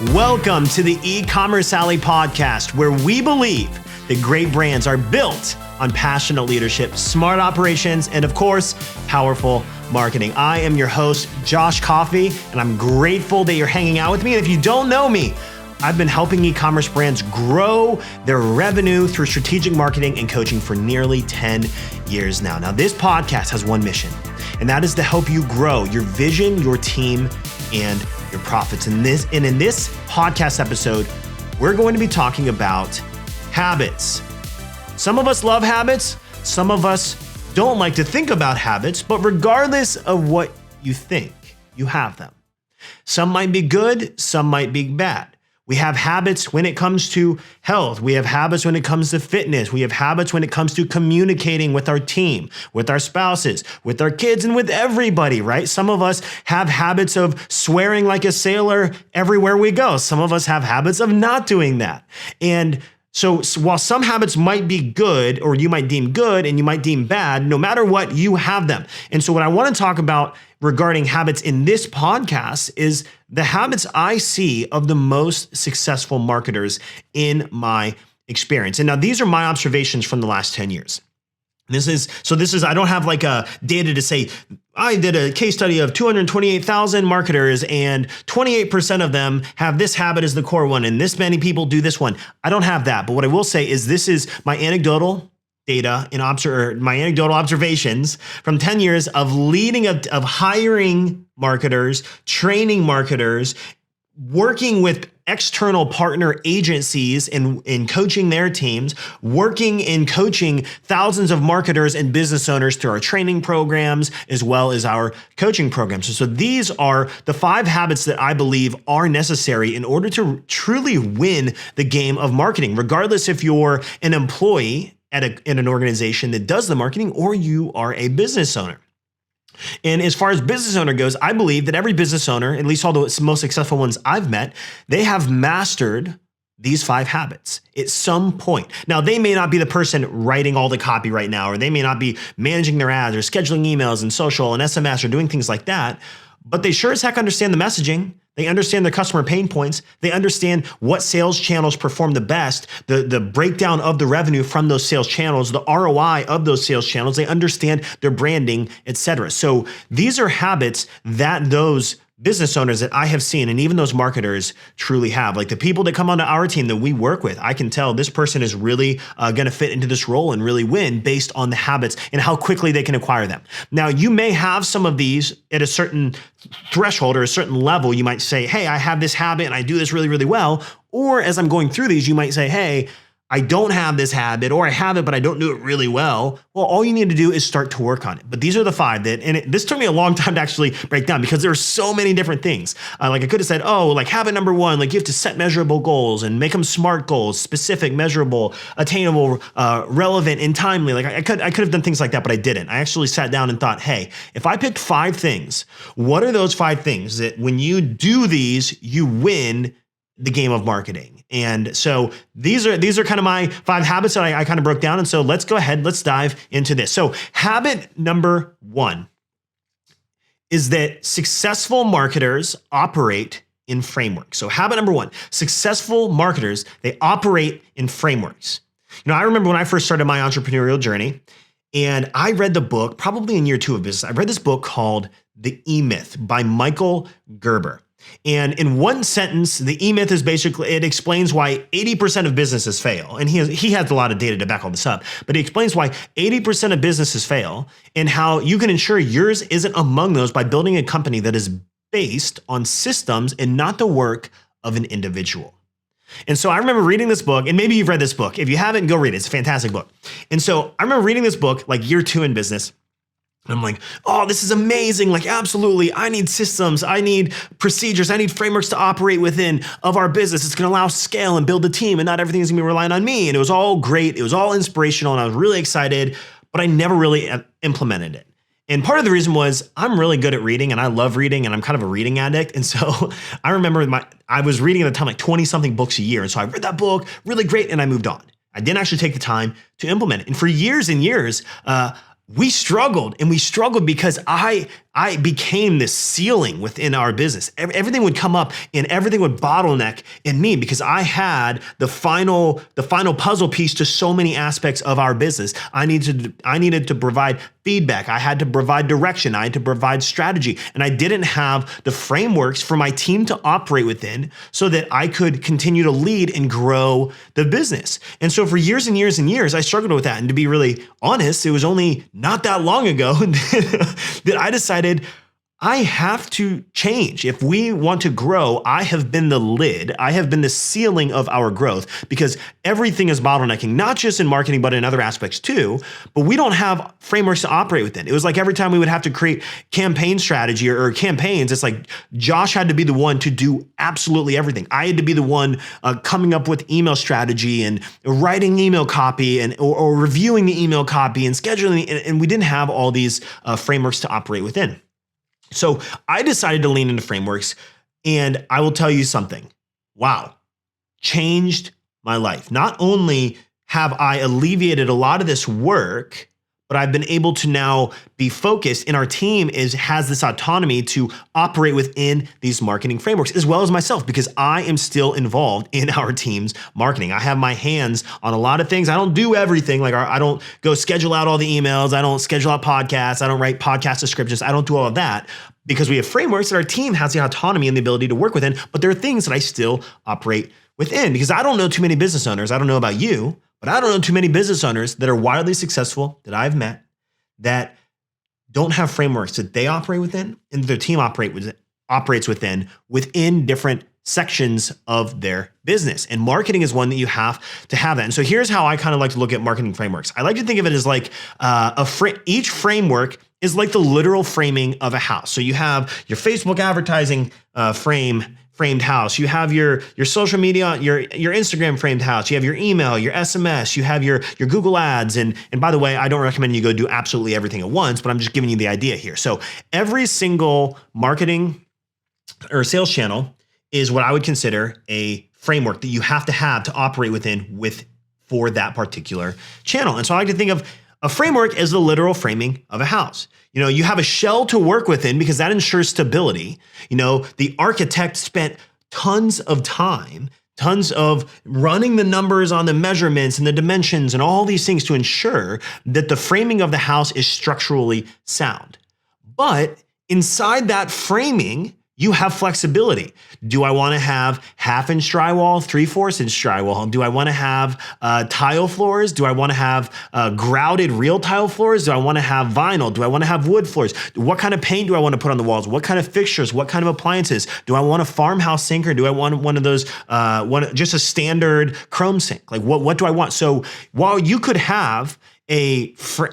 Welcome to the Ecommerce Alley podcast, where we believe that great brands are built on passionate leadership, smart operations, and of course, powerful marketing. I am your host, Josh Coffey, and I'm grateful that you're hanging out with me. And if you don't know me, I've been helping e-commerce brands grow their revenue through strategic marketing and coaching for nearly 10 years now. Now, this podcast has one mission, and that is to help you grow your vision, your team, and your profits. In this podcast episode, we're going to be talking about habits. Some of us love habits. Some of us don't like to think about habits, but regardless of what you think, you have them. Some might be good, some might be bad. We have habits when it comes to health. We have habits when it comes to fitness. We have habits when it comes to communicating with our team, with our spouses, with our kids, and with everybody, right? Some of us have habits of swearing like a sailor everywhere we go. Some of us have habits of not doing that. And so while some habits might be good, or you might deem good and you might deem bad, no matter what, you have them. And so what I want to talk about regarding habits in this podcast is the habits I see of the most successful marketers in my experience. And now these are my observations from the last 10 years. This is, I don't have like a data to say, I did a case study of 228,000 marketers and 28% of them have this habit as the core one and this many people do this one. I don't have that. But what I will say is this is my anecdotal data and my anecdotal observations from 10 years of of hiring marketers, training marketers, working with external partner agencies in coaching their teams, working and coaching thousands of marketers and business owners through our training programs, as well as our coaching programs. So these are the 5 habits that I believe are necessary in order to truly win the game of marketing, regardless if you're an employee in an organization that does the marketing or you are a business owner. And as far as business owner goes, I believe that every business owner, at least all the most successful ones I've met, they have mastered these 5 habits at some point. Now, they may not be the person writing all the copy right now, or they may not be managing their ads or scheduling emails and social and SMS or doing things like that, but they sure as heck understand the messaging. They understand their customer pain points. They understand what sales channels perform the best, the breakdown of the revenue from those sales channels, the ROI of those sales channels. They understand their branding, etc. So these are habits that those business owners that I have seen, and even those marketers, truly have. Like the people that come onto our team that we work with, I can tell this person is really going to fit into this role and really win based on the habits and how quickly they can acquire them. Now, you may have some of these at a certain threshold or a certain level. You might say, hey, I have this habit and I do this really, really well. Or as I'm going through these, you might say, hey, I don't have this habit, or I have it, but I don't do it really well. Well, all you need to do is start to work on it. But these are the 5 this took me a long time to actually break down because there are so many different things. Like I could have said, habit number 1, like you have to set measurable goals and make them SMART goals, specific, measurable, attainable, relevant, and timely. Like I could have done things like that, but I didn't. I actually sat down and thought, hey, if I picked 5 things, what are those 5 things that when you do these, you win the game of marketing? And so these are kind of my 5 habits that I kind of broke down. And so let's go ahead, let's dive into this. So habit number 1 is that successful marketers operate in frameworks. So habit number 1, successful marketers, they operate in frameworks. I remember when I first started my entrepreneurial journey, and I read the book, probably in year 2 of business, I read this book called The E-Myth by Michael Gerber. And in one sentence, the E-Myth is basically, it explains why 80% of businesses fail. And he has a lot of data to back all this up, but he explains why 80% of businesses fail and how you can ensure yours isn't among those by building a company that is based on systems and not the work of an individual. And so I remember reading this book, and maybe you've read this book. If you haven't, go read it. It's a fantastic book. And so I remember reading this book like year 2 in business. And I'm like, oh, this is amazing. Like, absolutely. I need systems. I need procedures. I need frameworks to operate within of our business. It's going to allow us to scale and build a team, and not everything is going to be relying on me. And it was all great. It was all inspirational, and I was really excited, but I never really implemented it. And part of the reason was I'm really good at reading, and I love reading, and I'm kind of a reading addict. And so I remember I was reading at the time like 20 something books a year. And so I read that book, really great, and I moved on. I didn't actually take the time to implement it. And for years and years, we struggled because I I became this ceiling within our business. Everything would come up and everything would bottleneck in me because I had the final puzzle piece to so many aspects of our business. I needed to provide feedback. I had to provide direction. I had to provide strategy. And I didn't have the frameworks for my team to operate within so that I could continue to lead and grow the business. And so for years and years and years, I struggled with that. And to be really honest, it was only not that long ago that I decided I have to change. If we want to grow, I have been the lid. I have been the ceiling of our growth because everything is bottlenecking, not just in marketing, but in other aspects too. But we don't have frameworks to operate within. It was like every time we would have to create campaign strategy or campaigns, it's like Josh had to be the one to do absolutely everything. I had to be the one coming up with email strategy and writing email copy or reviewing the email copy and scheduling. And we didn't have all these frameworks to operate within. So I decided to lean into frameworks, and I will tell you something. Wow, changed my life. Not only have I alleviated a lot of this work, but I've been able to now be focused, and our team has this autonomy to operate within these marketing frameworks, as well as myself, because I am still involved in our team's marketing. I have my hands on a lot of things. I don't do everything. Like I don't go schedule out all the emails. I don't schedule out podcasts. I don't write podcast descriptions. I don't do all of that because we have frameworks that our team has the autonomy and the ability to work within. But there are things that I still operate within because I don't know too many business owners. I don't know about you, but I don't know too many business owners that are wildly successful that I've met that don't have frameworks that they operate within and their team operates within different sections of their business. And marketing is one that you have to have that. And so here's how I kind of like to look at marketing frameworks. I like to think of it as like each framework is like the literal framing of a house. So you have your Facebook advertising framed house. You have your social media, your Instagram framed house. You have your email, your SMS. You have your Google ads. And by the way, I don't recommend you go do absolutely everything at once, but I'm just giving you the idea here. So every single marketing or sales channel is what I would consider a framework that you have to operate within for that particular channel. And so I like to think of a framework as the literal framing of a house. You know, you have a shell to work within because that ensures stability. You know, the architect spent tons of time, tons of running the numbers on the measurements and the dimensions and all these things to ensure that the framing of the house is structurally sound. But inside that framing, you have flexibility. Do I want to have 1/2 inch drywall, 3/4 inch drywall? Do I want to have tile floors? Do I want to have grouted real tile floors? Do I want to have vinyl? Do I want to have wood floors? What kind of paint do I want to put on the walls? What kind of fixtures? What kind of appliances? Do I want a farmhouse sink or do I want one of those, just a standard chrome sink? Like what do I want? So while you could have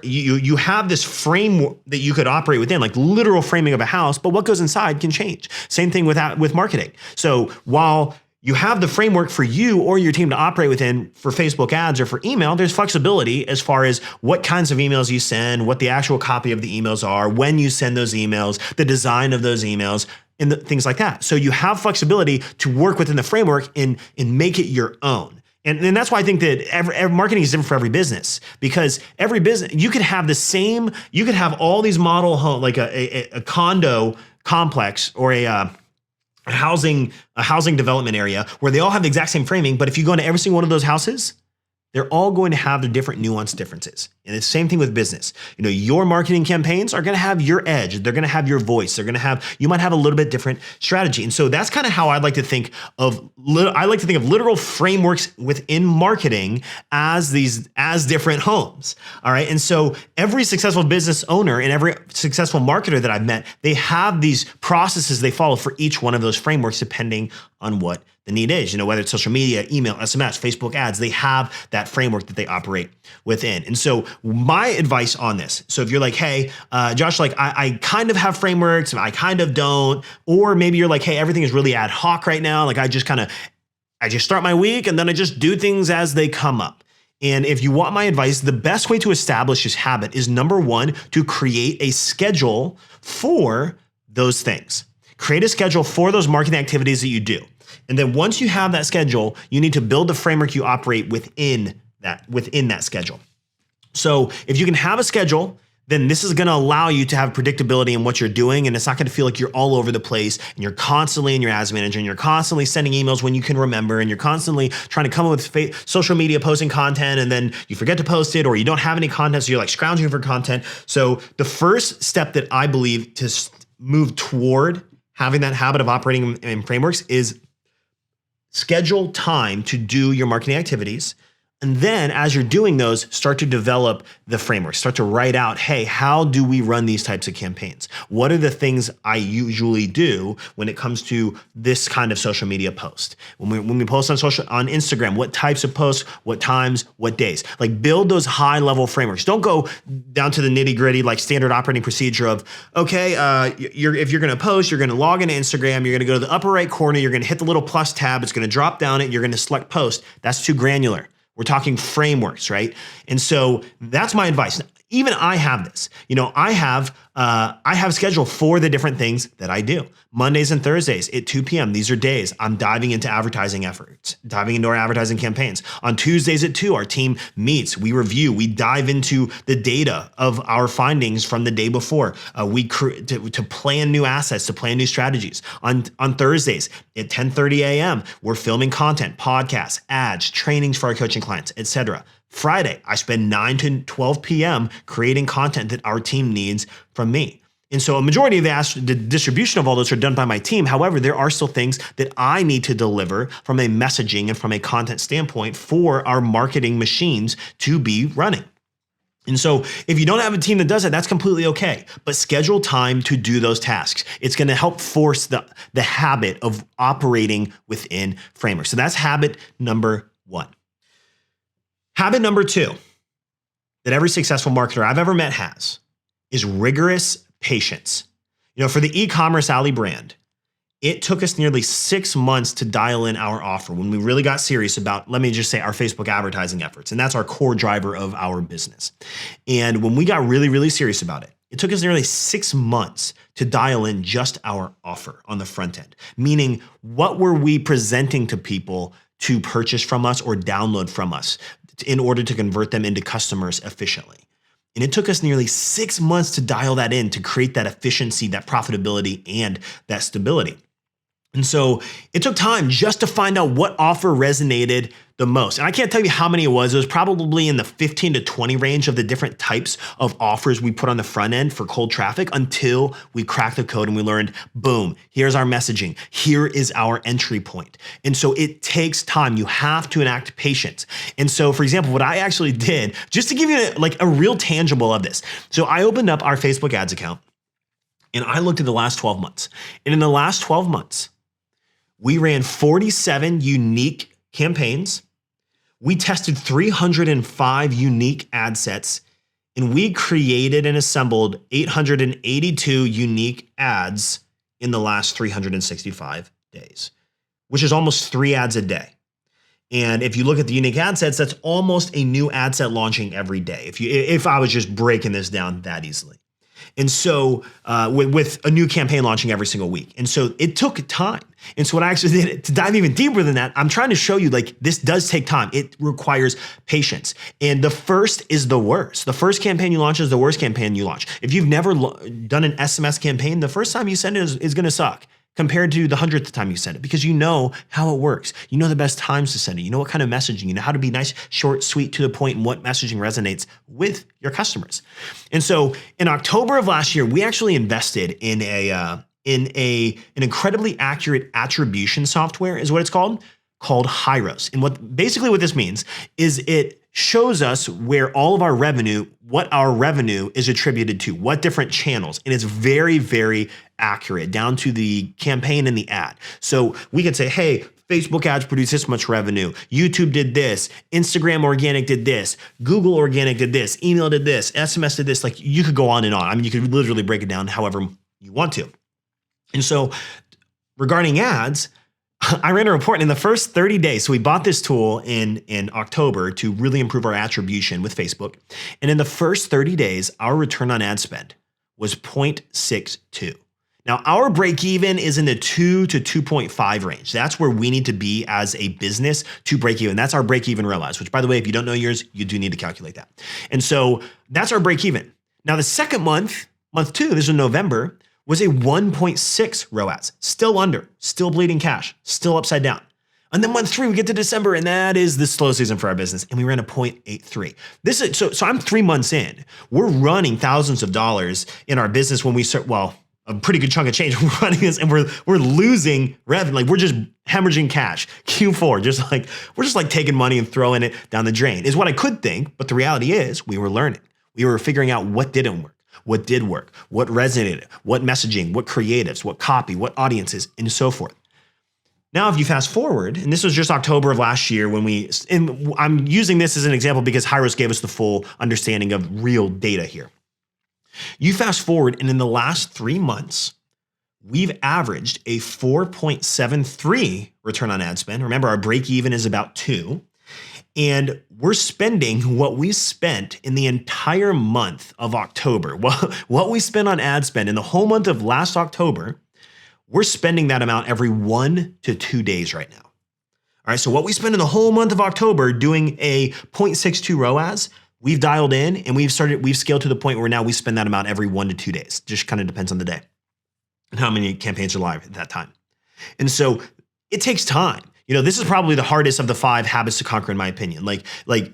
you have this frame that you could operate within, like literal framing of a house, but what goes inside can change. Same thing with marketing. So while you have the framework for you or your team to operate within for Facebook ads or for email, there's flexibility as far as what kinds of emails you send, what the actual copy of the emails are, when you send those emails, the design of those emails, and things like that. So you have flexibility to work within the framework and make it your own. And that's why I think that every marketing is different for every business, because every business, you could have all these model home, like a condo complex or a housing development area where they all have the exact same framing. But if you go into every single one of those houses, they're all going to have their different nuanced differences. And it's the same thing with business. You know, your marketing campaigns are going to have your edge. They're going to have your voice. You might have a little bit different strategy. And so that's kind of how I like to think of literal frameworks within marketing as different homes. All right. And so every successful business owner and every successful marketer that I've met, they have these processes they follow for each one of those frameworks, depending on what the need is, you know, whether it's social media, email, SMS, Facebook ads, they have that framework that they operate within. And so my advice on this, so if you're like, hey, Josh, like I kind of have frameworks and I kind of don't, or maybe you're like, hey, everything is really ad hoc right now. Like I just start my week and then I just do things as they come up. And if you want my advice, the best way to establish this habit is number one, to create a schedule for those things. Create a schedule for those marketing activities that you do. And then once you have that schedule, you need to build the framework you operate within that schedule. So if you can have a schedule then this is going to allow you to have predictability in what you're doing. And it's not going to feel like you're all over the place and you're constantly in your ads manager and you're constantly sending emails when you can remember and you're constantly trying to come up with social media posting content and then you forget to post it or you don't have any content. So you're like scrounging for content. So the first step that I believe to move toward having that habit of operating in frameworks is schedule time to do your marketing activities. And then as you're doing those, start to develop the framework, start to write out, hey, how do we run these types of campaigns? What are the things I usually do when it comes to this kind of social media post? When we post on Instagram, what types of posts, what times, what days? Like build those high level frameworks. Don't go down to the nitty gritty, like standard operating procedure of, okay, if you're gonna post, you're gonna log into Instagram, you're gonna go to the upper right corner, you're gonna hit the little plus tab, it's gonna drop down it, you're gonna select post. That's too granular. We're talking frameworks, right? And so that's my advice. Even I have this. I have scheduled for the different things that I do. Mondays and Thursdays at 2 p.m. These are days I'm diving into advertising efforts, diving into our advertising campaigns. On Tuesdays at 2, our team meets, we review, we dive into the data of our findings from the day before. To plan new assets, to plan new strategies. On Thursdays at 10:30 a.m., we're filming content, podcasts, ads, trainings for our coaching clients, etc. Friday, I spend 9 to 12 p.m. creating content that our team needs from me. And so a majority of the distribution of all those are done by my team. However, there are still things that I need to deliver from a messaging and from a content standpoint for our marketing machines to be running. And so if you don't have a team that does it, that's completely okay. But schedule time to do those tasks. It's going to help force the habit of operating within frameworks. So that's habit number 1. Habit number 2 that every successful marketer I've ever met has is rigorous patience. For the Ecommerce Alley brand, it took us nearly 6 months to dial in our offer when we really got serious about, let me just say, our Facebook advertising efforts. And that's our core driver of our business. And when we got really, really serious about it, it took us nearly 6 months to dial in just our offer on the front end, meaning what were we presenting to people to purchase from us or download from us in order to convert them into customers efficiently. And it took us nearly 6 months to dial that in, to create that efficiency, that profitability, and that stability. And so it took time just to find out what offer resonated the most. And I can't tell you how many it was. It was probably in the 15 to 20 range of the different types of offers we put on the front end for cold traffic until we cracked the code and we learned, boom, here's our messaging. Here is our entry point. And so it takes time. You have to enact patience. And so, for example, what I actually did, just to give you a real tangible of this. So I opened up our Facebook ads account and I looked at the last 12 months. And in the last 12 months, we ran 47 unique campaigns. We tested 305 unique ad sets, and we created and assembled 882 unique ads in the last 365 days, which is almost 3 ads a day. And if you look at the unique ad sets, that's almost a new ad set launching every day, if I was just breaking this down that easily. And so with a new campaign launching every single week. And so it took time. And so what I actually did to dive even deeper than that, I'm trying to show you this does take time. It requires patience. And the first is the worst. The first campaign you launch is the worst campaign you launch. If you've never done an SMS campaign, the first time you send it is going to suck compared to the 100th time you send it, because you know how it works. You know the best times to send it. You know what kind of messaging, you know how to be nice, short, sweet, to the point, and what messaging resonates with your customers. And so in October of last year, we actually invested in an incredibly accurate attribution software, is what it's called Hyros. And what this means is it shows us where all of our revenue, what our revenue is attributed to, what different channels. And it's very, very accurate down to the campaign and the ad. So we could say, hey, Facebook ads produce this much revenue. YouTube did this. Instagram organic did this. Google organic did this. Email did this. SMS did this. You could go on and on. I mean, you could literally break it down however you want to. And so regarding ads, I ran a report in the first 30 days. So we bought this tool in October to really improve our attribution with Facebook. And in the first 30 days, our return on ad spend was 0.62. Now, our break even is in the 2 to 2.5 range. That's where we need to be as a business to break even. That's our break even realized, which, by the way, if you don't know yours, you do need to calculate that. And so that's our break even. Now the second month, month two, this was November, was a 1.6 ROAS, still under, still bleeding cash, still upside down. And then month three, we get to December, and that is the slow season for our business, and we ran a 0.83. This is so I'm 3 months in. We're running thousands of dollars in our business when we start. Well, a pretty good chunk of change. We're running this, and we're losing revenue. Like we're just hemorrhaging cash. Q4, we're just like taking money and throwing it down the drain. Is what I could think, but the reality is we were learning. We were figuring out what didn't work, what did work, what resonated, what messaging, what creatives, what copy, what audiences, and so forth. Now, if you fast forward, and this was just October of last year and I'm using this as an example because Hyros gave us the full understanding of real data here. You fast forward, and in the last 3 months, we've averaged a 4.73 return on ad spend. Remember, our break even is about 2. And we're spending what we spent in the entire month of October. What we spent on ad spend in the whole month of last October, we're spending that amount every 1 to 2 days right now. All right, so what we spent in the whole month of October doing a 0.62 ROAS, we've dialed in and we've scaled to the point where now we spend that amount every 1 to 2 days. Just kind of depends on the day and how many campaigns are live at that time. And so it takes time. This is probably the hardest of the 5 habits to conquer, in my opinion. Like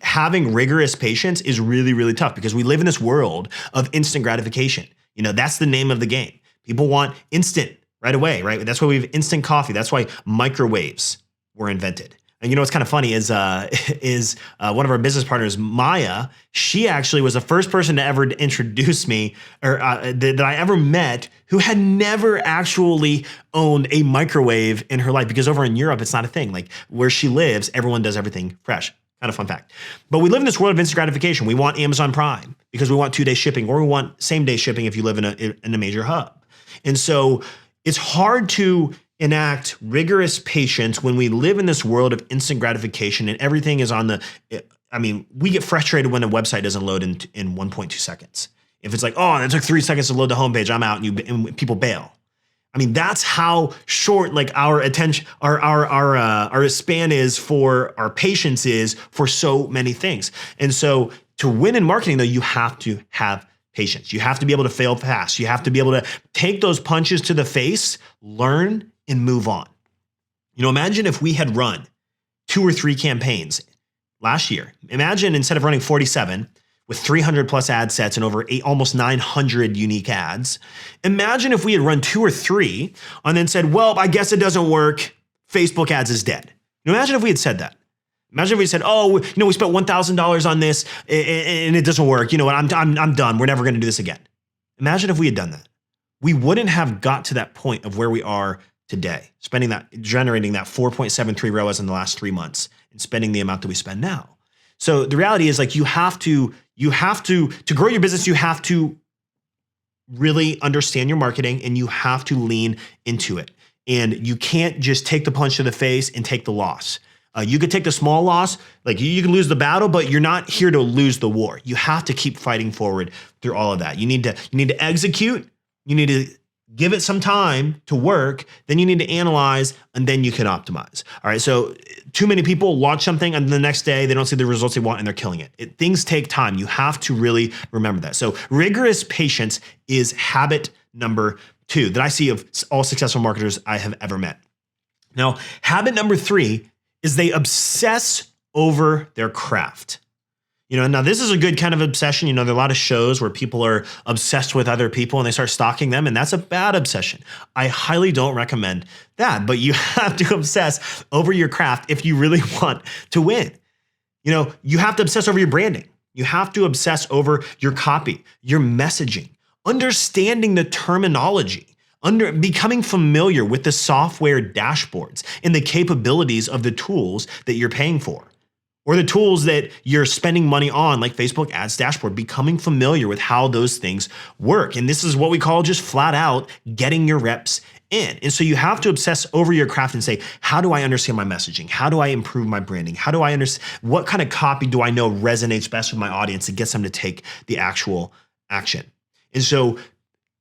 having rigorous patience is really, really tough because we live in this world of instant gratification. That's the name of the game. People want instant right away, right? That's why we have instant coffee. That's why microwaves were invented. And what's kind of funny is one of our business partners, Maya, she actually was the first person to ever introduce me or that I ever met who had never actually owned a microwave in her life, because over in Europe, it's not a thing. Like where she lives, everyone does everything fresh. Kind of fun fact. But we live in this world of instant gratification. We want Amazon Prime because we want 2-day shipping, or we want same-day shipping if you live in a major hub. And so it's hard to enact rigorous patience when we live in this world of instant gratification and everything is on we get frustrated when a website doesn't load in 1.2 seconds. If it's like, oh, it took 3 seconds to load the homepage, I'm out, and people bail. That's how short our attention, our span is for our patience is for so many things. And so to win in marketing, though, you have to have patience. You have to be able to fail fast. You have to be able to take those punches to the face, learn, and move on. Imagine if we had run 2 or 3 campaigns last year. Imagine instead of running 47 with 300 plus ad sets and over almost 900 unique ads, imagine if we had run 2 or 3 and then said, well, I guess it doesn't work. Facebook ads is dead. Imagine if we had said that. Imagine if we said, oh, we spent $1,000 on this and it doesn't work. You know what? I'm done. We're never going to do this again. Imagine if we had done that. We wouldn't have got to that point of where we are today, generating that 4.73 ROAS in the last 3 months and spending the amount that we spend now. So the reality is you have to grow your business, you have to really understand your marketing and you have to lean into it. And you can't just take the punch to the face and take the loss. You could take the small loss, you can lose the battle, but you're not here to lose the war. You have to keep fighting forward through all of that. You need to execute, you need to give it some time to work, then you need to analyze, and then you can optimize. All right, so too many people launch something and the next day they don't see the results they want and they're killing it. Things take time. You have to really remember that. So rigorous patience is habit number 2 that I see of all successful marketers I have ever met. Now, habit number 3 is they obsess over their craft. Now this is a good kind of obsession. There are a lot of shows where people are obsessed with other people and they start stalking them, and that's a bad obsession. I highly don't recommend that, but you have to obsess over your craft if you really want to win. You have to obsess over your branding. You have to obsess over your copy, your messaging, understanding the terminology, becoming familiar with the software dashboards and the capabilities of the tools that you're paying for. Or the tools that you're spending money on, like Facebook Ads Dashboard, becoming familiar with how those things work. And this is what we call just flat out getting your reps in. And so you have to obsess over your craft and say, how do I understand my messaging? How do I improve my branding? How do I understand what kind of copy do I know resonates best with my audience that gets them to take the actual action? And so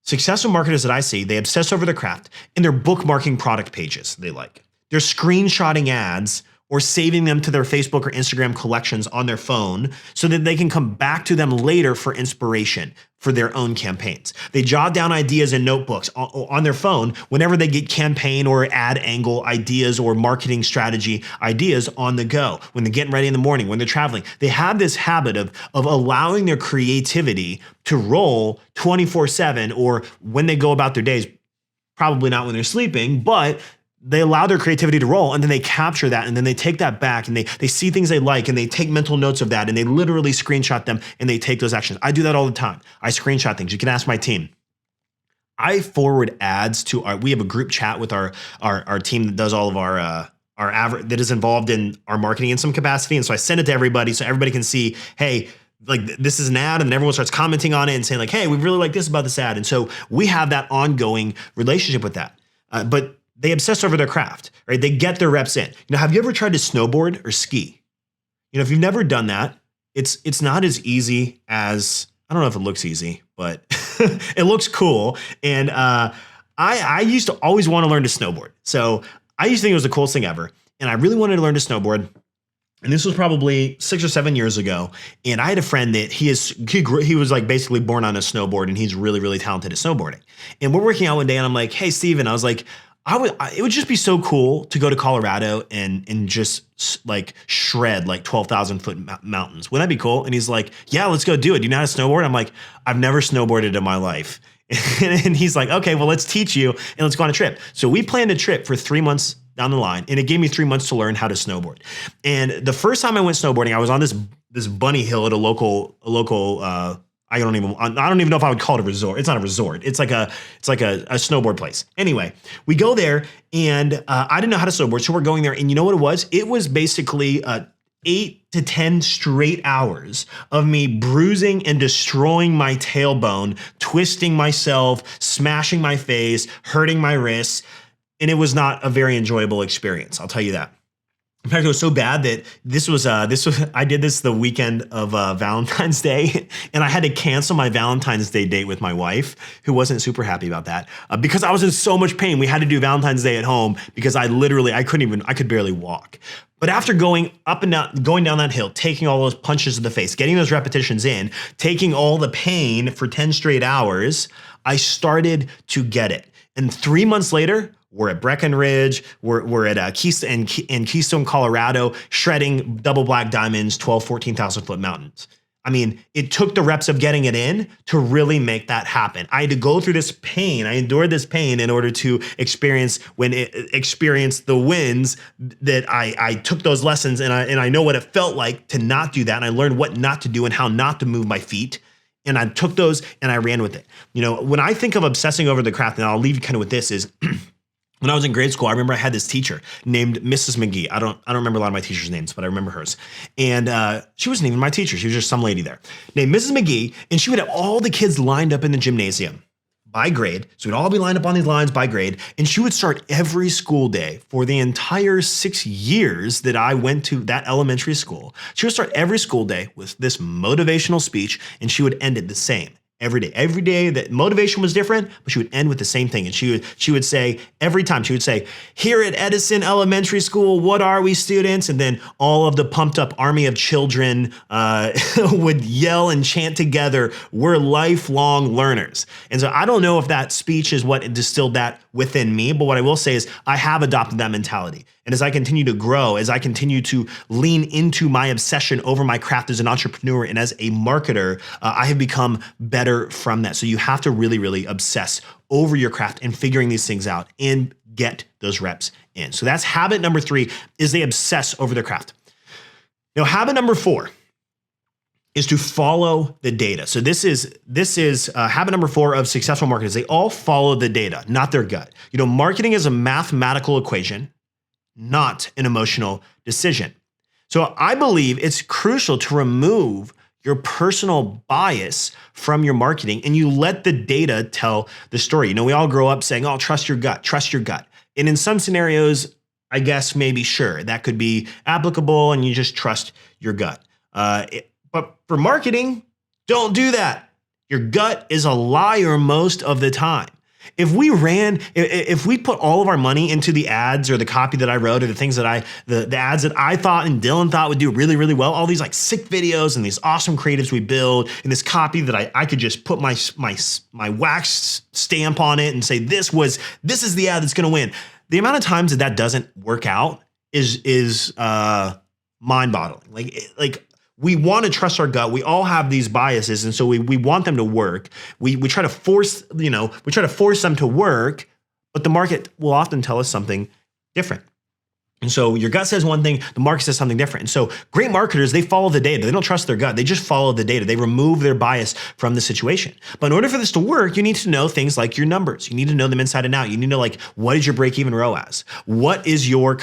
successful marketers that I see, they obsess over their craft and they're bookmarking product pages they like. They're screenshotting ads or saving them to their Facebook or Instagram collections on their phone so that they can come back to them later for inspiration for their own campaigns. They jot down ideas in notebooks on their phone whenever they get campaign or ad angle ideas or marketing strategy ideas on the go. When they're getting ready in the morning, when they're traveling, they have this habit of allowing their creativity to roll 24/7, or when they go about their days, probably not when they're sleeping, but they allow their creativity to roll, and then they capture that, and then they take that back, and they see things they like, and they take mental notes of that, and they literally screenshot them, and they take those actions. I do that all the time. I screenshot things. You can ask my team. I forward ads to we have a group chat with our team that does all of our that is involved in our marketing in some capacity. And so I send it to everybody so everybody can see, hey, like this is an ad, and then everyone starts commenting on it and saying like, hey, we really like this about this ad. And so we have that ongoing relationship with that. But they obsess over their craft, right? They get their reps in. Have you ever tried to snowboard or ski? If you've never done that, it's not as easy as, I don't know if it looks easy, but it looks cool. And I used to always want to learn to snowboard. So I used to think it was the coolest thing ever. And I really wanted to learn to snowboard. And this was probably 6 or 7 years ago. And I had a friend that he was like basically born on a snowboard, and he's really, really talented at snowboarding. And we're working out one day, and I'm like, hey, Steven, I was like, it would just be so cool to go to Colorado and just like shred like 12,000 foot mountains. Wouldn't that be cool? And he's like, yeah, let's go do it. Do you know how to snowboard? I'm like, I've never snowboarded in my life. And he's like, okay, well, let's teach you and let's go on a trip. So we planned a trip for 3 months down the line, and it gave me 3 months to learn how to snowboard. And the first time I went snowboarding, I was on this bunny hill at a local I don't even know if I would call it a resort. It's not a resort. It's like a snowboard place. Anyway, we go there, and I didn't know how to snowboard, so we're going there, and you know what it was? It was basically 8 to 10 straight hours of me bruising and destroying my tailbone, twisting myself, smashing my face, hurting my wrists, and it was not a very enjoyable experience. I'll tell you that. In fact, it was so bad that I did this the weekend of Valentine's Day, and I had to cancel my Valentine's Day date with my wife, who wasn't super happy about that because I was in so much pain. We had to do Valentine's Day at home because I could barely walk. But after going down that hill, taking all those punches to the face, getting those repetitions in, taking all the pain for 10 straight hours, I started to get it. And 3 months later, we're at Breckenridge, we're at Keystone, Colorado, shredding double black diamonds, 14,000 foot mountains. I mean, it took the reps of getting it in to really make that happen. I had to go through this pain. I endured this pain in order to experience the wins that I took those lessons, and I know what it felt like to not do that. And I learned what not to do and how not to move my feet. And I took those and I ran with it. When I think of obsessing over the craft, and I'll leave you kind of with this, is when I was in grade school, I remember I had this teacher named Mrs. McGee. I don't remember a lot of my teachers' names, but I remember hers. And she wasn't even my teacher. She was just some lady there named Mrs. McGee. And she would have all the kids lined up in the gymnasium by grade. So we'd all be lined up on these lines by grade. And she would start every school day for the entire 6 years that I went to that elementary school. She would start every school day with this motivational speech, and she would end it the same. Every day. Every day that motivation was different, but she would end with the same thing. And she would say, every time, she would say, here at Edison Elementary School, what are we, students? And then all of the pumped up army of children would yell and chant together, we're lifelong learners. And so I don't know if that speech is what distilled that within me, but what I will say is I have adopted that mentality. And as I continue to grow, as I continue to lean into my obsession over my craft as an entrepreneur and as a marketer, I have become better from that. So you have to really, really obsess over your craft and figuring these things out and get those reps in. So that's habit number 3, is they obsess over their craft. Now, habit number 4 is to follow the data. So this is habit number 4 of successful marketers. They all follow the data, not their gut. Marketing is a mathematical equation, not an emotional decision. So I believe it's crucial to remove your personal bias from your marketing, and you let the data tell the story. We all grow up saying, oh, trust your gut, trust your gut. And in some scenarios, I guess maybe sure, that could be applicable and you just trust your gut. But for marketing, don't do that. Your gut is a liar most of the time. If we put all of our money into the ads or the copy that I wrote or the things that the ads that I thought and Dylan thought would do really, really well, all these like sick videos and these awesome creatives we build and this copy that I could just put my wax stamp on it and say, this is the ad that's going to win. The amount of times that doesn't work out is mind-boggling. Like we want to trust our gut. We all have these biases, and so we want them to work. We try to force them to work, but the market will often tell us something different. And so your gut says one thing, the market says something different. And so great marketers, they follow the data. They don't trust their gut. They just follow the data. They remove their bias from the situation. But in order for this to work, you need to know things like your numbers. You need to know them inside and out. You need to know, like, what is your break-even ROAS? What is your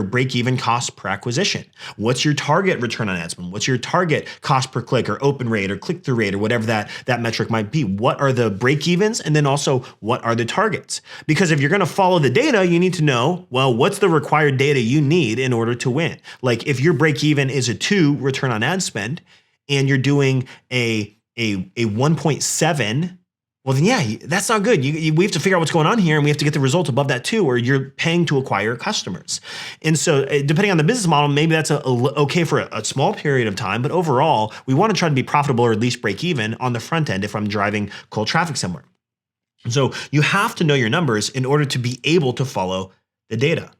break-even cost per acquisition? What's your target return on ad spend? What's your target cost per click or open rate or click-through rate or whatever that metric might be? What are the break-evens? And then also, what are the targets? Because if you're going to follow the data, you need to know, well, what's the required data you need in order to win. Like if your break even is a 2 return on ad spend and you're doing a 1.7, well then yeah, that's not good. We have to figure out what's going on here and we have to get the results above that too, or you're paying to acquire customers. And so depending on the business model, maybe that's okay for a small period of time, but overall we want to try to be profitable or at least break even on the front end if I'm driving cold traffic somewhere. So you have to know your numbers in order to be able to follow the data.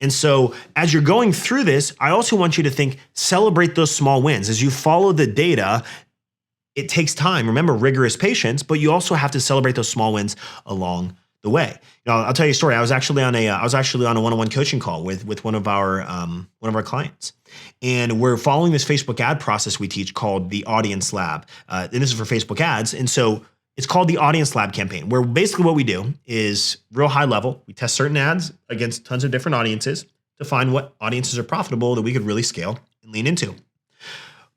And so as you're going through this, I also want you to celebrate those small wins. As you follow the data, it takes time. Remember, rigorous patience, but you also have to celebrate those small wins along the way. I'll tell you a story. I was actually on a one-on-one coaching call with one of our clients. And we're following this Facebook ad process we teach called the Audience Lab. And this is for Facebook ads. And so it's called the Audience Lab campaign, where basically what we do is real high level. We test certain ads against tons of different audiences to find what audiences are profitable that we could really scale and lean into.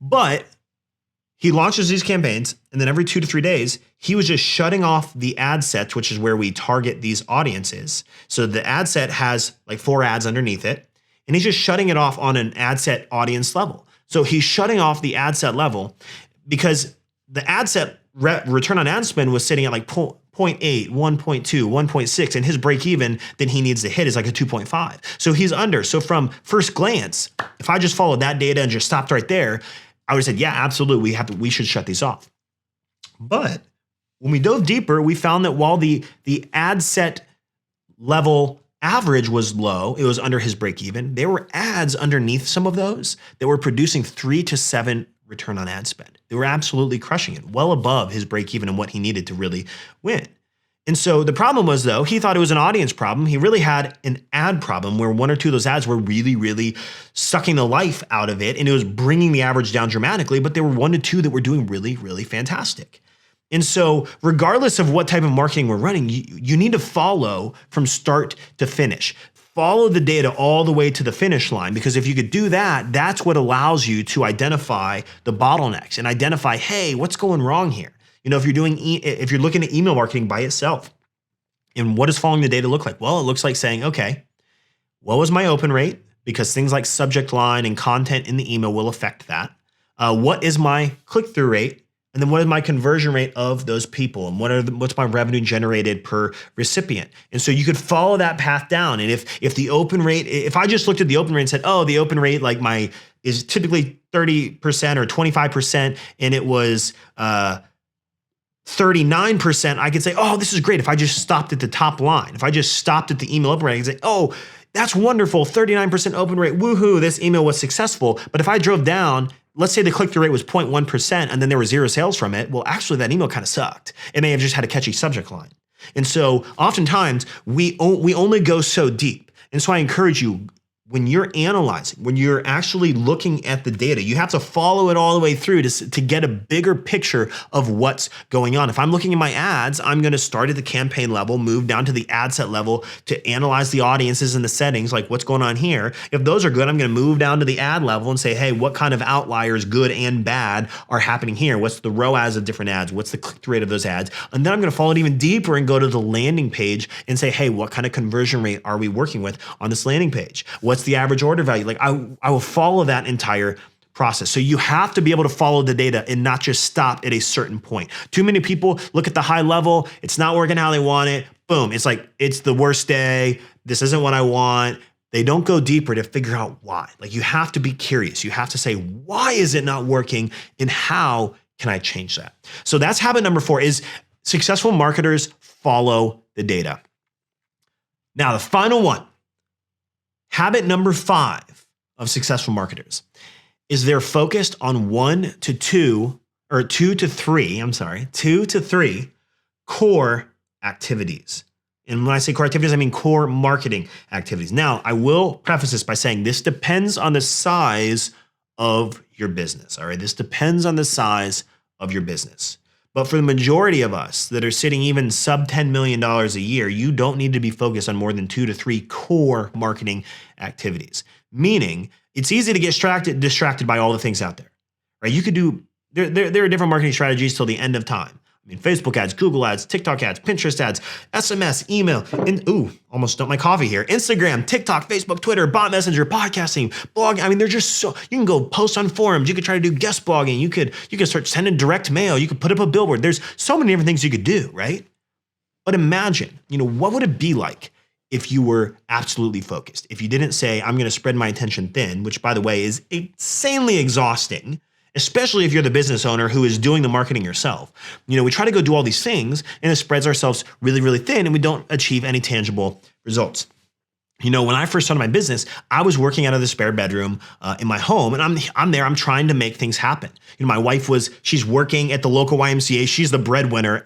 But he launches these campaigns, and then every 2 to 3 days, he was just shutting off the ad sets, which is where we target these audiences. So the ad set has like 4 ads underneath it, and he's just shutting it off on an ad set audience level. So he's shutting off the ad set level because the ad set return on ad spend was sitting at like 0.8, 1.2, 1.6, and his break even that he needs to hit is like a 2.5. So he's under. So from first glance, if I just followed that data and just stopped right there, I would have said, yeah, absolutely, we should shut these off. But when we dove deeper, we found that while the ad set level average was low, it was under his break even, there were ads underneath some of those that were producing 3 to 7 return on ad spend. They were absolutely crushing it, well above his break even and what he needed to really win. And so the problem was, though, he thought it was an audience problem. He really had an ad problem where 1 or 2 of those ads were really, really sucking the life out of it. And it was bringing the average down dramatically, but there were 1 to 2 that were doing really, really fantastic. And so regardless of what type of marketing we're running, you need to follow from start to finish. Follow the data all the way to the finish line, because if you could do that, that's what allows you to identify the bottlenecks and identify, hey, what's going wrong here? If you're looking at email marketing by itself, and what does following the data look like? Well, it looks like saying, okay, what was my open rate? Because things like subject line and content in the email will affect that. What is my click-through rate? And then what is my conversion rate of those people? And what's my revenue generated per recipient? And so you could follow that path down. And if the open rate, if I just looked at the open rate and said, oh, the open rate is typically 30% or 25%, and it was 39%, I could say, oh, this is great. If I just stopped at the top line, if I just stopped at the email open rate, I could say, oh, that's wonderful, 39% open rate, woohoo, this email was successful. But if I drove down, let's say the click-through rate was 0.1% and then there were 0 sales from it, well, actually that email kind of sucked. It may have just had a catchy subject line. And so oftentimes we only go so deep. And so I encourage you, when you're analyzing, when you're actually looking at the data, you have to follow it all the way through to get a bigger picture of what's going on. If I'm looking at my ads, I'm going to start at the campaign level, move down to the ad set level to analyze the audiences and the settings, like what's going on here. If those are good, I'm going to move down to the ad level and say, hey, what kind of outliers, good and bad, are happening here? What's the ROAS of different ads? What's the click-through rate of those ads? And then I'm going to follow it even deeper and go to the landing page and say, hey, what kind of conversion rate are we working with on this landing page? What's the average order value? Like I will follow that entire process. So you have to be able to follow the data and not just stop at a certain point. Too many people look at the high level. It's not working how they want it. Boom. It's like, it's the worst day. This isn't what I want. They don't go deeper to figure out why. Like, you have to be curious. You have to say, why is it not working and how can I change that? So that's habit number 4 is successful marketers follow the data. Now, the final one, habit number 5 of successful marketers is they're focused on 2 to 3 core activities. And when I say core activities, I mean core marketing activities. Now, I will preface this by saying this depends on the size of your business. All right. This depends on the size of your business. But for the majority of us that are sitting even sub $10 million a year, you don't need to be focused on more than 2 to 3 core marketing activities. Meaning, it's easy to get distracted by all the things out there, right? You could do, there are different marketing strategies till the end of time. I mean, Facebook ads, Google ads, TikTok ads, Pinterest ads, SMS, email, almost dumped my coffee here. Instagram, TikTok, Facebook, Twitter, bot messenger, podcasting, blog. I mean, they're just so, you can go post on forums. You could try to do guest blogging. You could start sending direct mail. You could put up a billboard. There's so many different things you could do, right? But imagine, what would it be like if you were absolutely focused? If you didn't say, I'm going to spread my attention thin, which by the way is insanely exhausting, especially if you're the business owner who is doing the marketing yourself. We try to go do all these things and it spreads ourselves really, really thin and we don't achieve any tangible results. When I first started my business, I was working out of the spare bedroom in my home, and I'm trying to make things happen. My wife she's working at the local YMCA. She's the breadwinner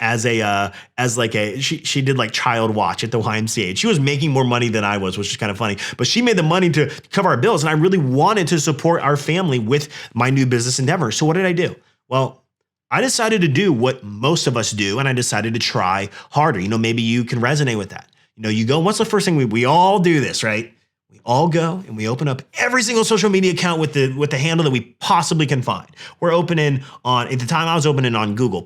she did like child watch at the YMCA. She was making more money than I was, which is kind of funny, but she made the money to cover our bills. And I really wanted to support our family with my new business endeavor. So what did I do? Well, I decided to do what most of us do, and I decided to try harder. Maybe you can resonate with that. You go, what's the first thing we all do this, right? We all go and we open up every single social media account with the handle that we possibly can find. We're opening at the time I was opening on Google+,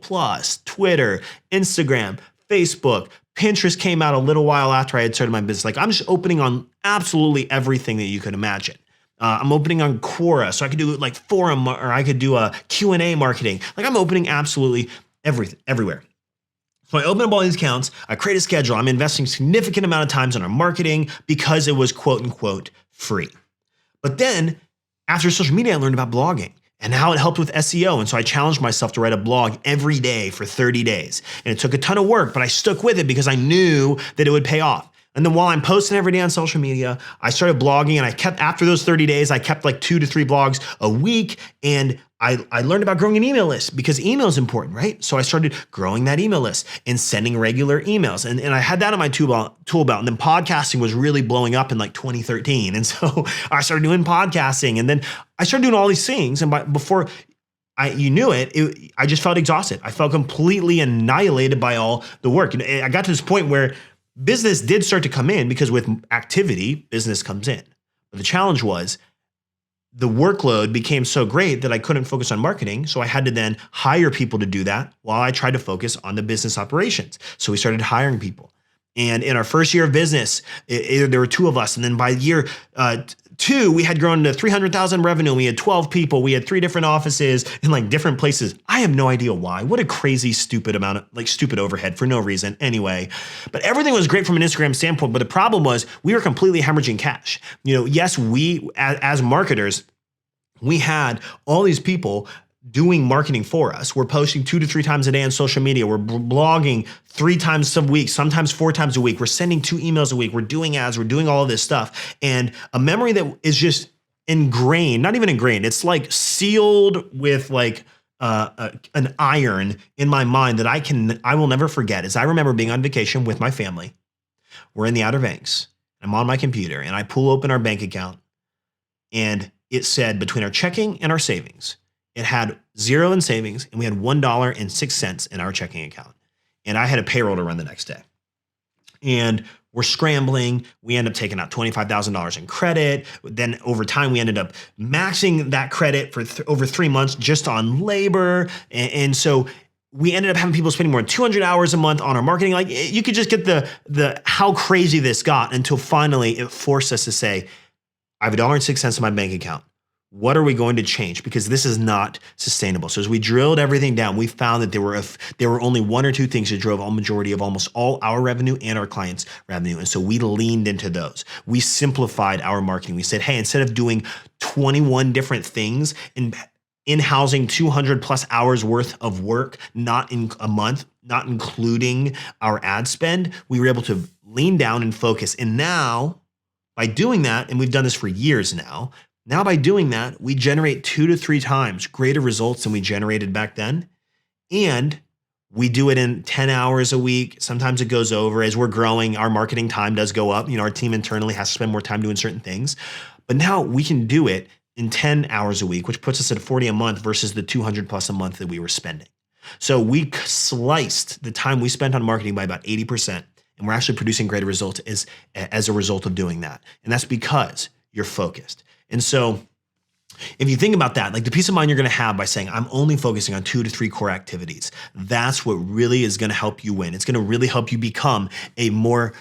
Twitter, Instagram, Facebook, Pinterest came out a little while after I had started my business. Like, I'm just opening on absolutely everything that you could imagine. I'm opening on Quora, so I could do like forum, or I could do a Q&A marketing. Like, I'm opening absolutely everywhere. So I open up all these accounts, I create a schedule, I'm investing significant amount of times in our marketing because it was quote unquote free. But then after social media, I learned about blogging and how it helped with SEO. And so I challenged myself to write a blog every day for 30 days. And it took a ton of work, but I stuck with it because I knew that it would pay off. And then while I'm posting every day on social media, I started blogging, and after those 30 days, I kept like 2 to 3 blogs a week. And I learned about growing an email list because email is important, right? So I started growing that email list and sending regular emails. And I had that on my tool belt. And then podcasting was really blowing up in like 2013. And so I started doing podcasting, and then I started doing all these things. And before you knew it, I just felt exhausted. I felt completely annihilated by all the work. And I got to this point where business did start to come in, because with activity, business comes in. But the challenge was the workload became so great that I couldn't focus on marketing. So I had to then hire people to do that while I tried to focus on the business operations. So we started hiring people. And in our first year of business, there were 2 of us. And then by year 2, we had grown to 300,000 revenue. We had 12 people. We had 3 different offices in like different places. I have no idea why. What a crazy, stupid amount of stupid overhead for no reason anyway. But everything was great from an Instagram standpoint. But the problem was we were completely hemorrhaging cash. Yes, we as marketers, we had all these people doing marketing for us. We're posting 2 to 3 times a day on social media. We're blogging 3 times a week, sometimes 4 times a week. We're sending 2 emails a week. We're doing ads. We're doing all of this stuff. And a memory that is just ingrained, not even ingrained, it's like sealed with like an iron in my mind that I will never forget, is I remember being on vacation with my family. We're in the Outer Banks. I'm on my computer and I pull open our bank account, and it said between our checking and our savings, it had 0 in savings, and we had $1.06 in our checking account. And I had a payroll to run the next day. And we're scrambling. We end up taking out $25,000 in credit. Then over time, we ended up maxing that credit for over 3 months just on labor. And so we ended up having people spending more than 200 hours a month on our marketing. Like, you could just get the how crazy this got, until finally it forced us to say, I have $1.06 in my bank account. what are we going to change? Because this is not sustainable. So as we drilled everything down, we found that there were only one or two things that drove a majority of almost all our revenue and our clients' revenue. And so we leaned into those. We simplified our marketing. We said, hey, instead of doing 21 different things and in-housing 200 plus hours worth of work, not in a month, not including our ad spend, we were able to lean down and focus. And now by doing that, and we've done this for years now by doing that, we generate 2 to 3 times greater results than we generated back then. And we do it in 10 hours a week. Sometimes it goes over. As we're growing, our marketing time does go up. Our team internally has to spend more time doing certain things. But now we can do it in 10 hours a week, which puts us at 40 a month versus the 200 plus a month that we were spending. So we sliced the time we spent on marketing by about 80%. And we're actually producing greater results as a result of doing that. And that's because you're focused. And so if you think about that, like the peace of mind you're going to have by saying, I'm only focusing on 2 to 3 core activities, that's what really is going to help you win. It's going to really help you become a more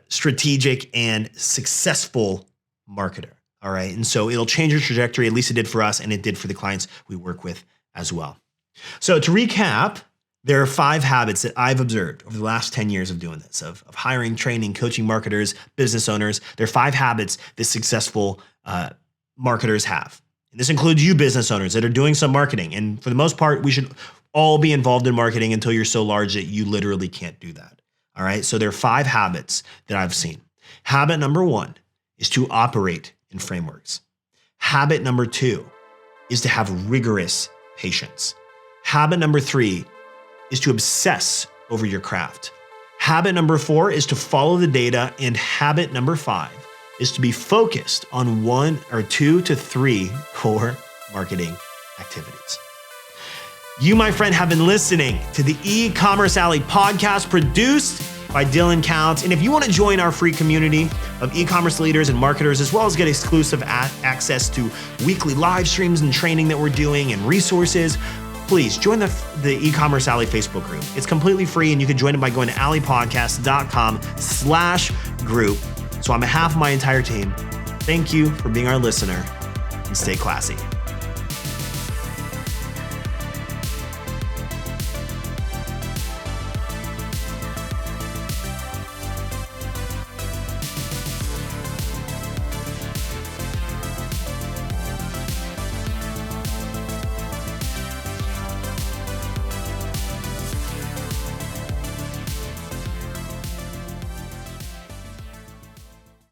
strategic and successful marketer. All right. And so it'll change your trajectory. At least it did for us, and it did for the clients we work with as well. So to recap, there are 5 habits that I've observed over the last 10 years of doing this, of hiring, training, coaching marketers, business owners. There are 5 habits that successful marketers have. And this includes you business owners that are doing some marketing. And for the most part, we should all be involved in marketing until you're so large that you literally can't do that. All right. So there are 5 habits that I've seen. Habit number 1 is to operate in frameworks. Habit number 2 is to have rigorous patience. Habit number 3 is to obsess over your craft. Habit number 4 is to follow the data. And habit number 5 is to be focused on 1 or 2 to 3 core marketing activities. You, my friend, have been listening to the E-Commerce Alley podcast produced by Dylan Counts. And if you want to join our free community of e-commerce leaders and marketers, as well as get exclusive access to weekly live streams and training that we're doing and resources, please join the E-Commerce Alley Facebook group. It's completely free, and you can join it by going to alleypodcast.com/group. So on behalf of my entire team, thank you for being our listener, and stay classy.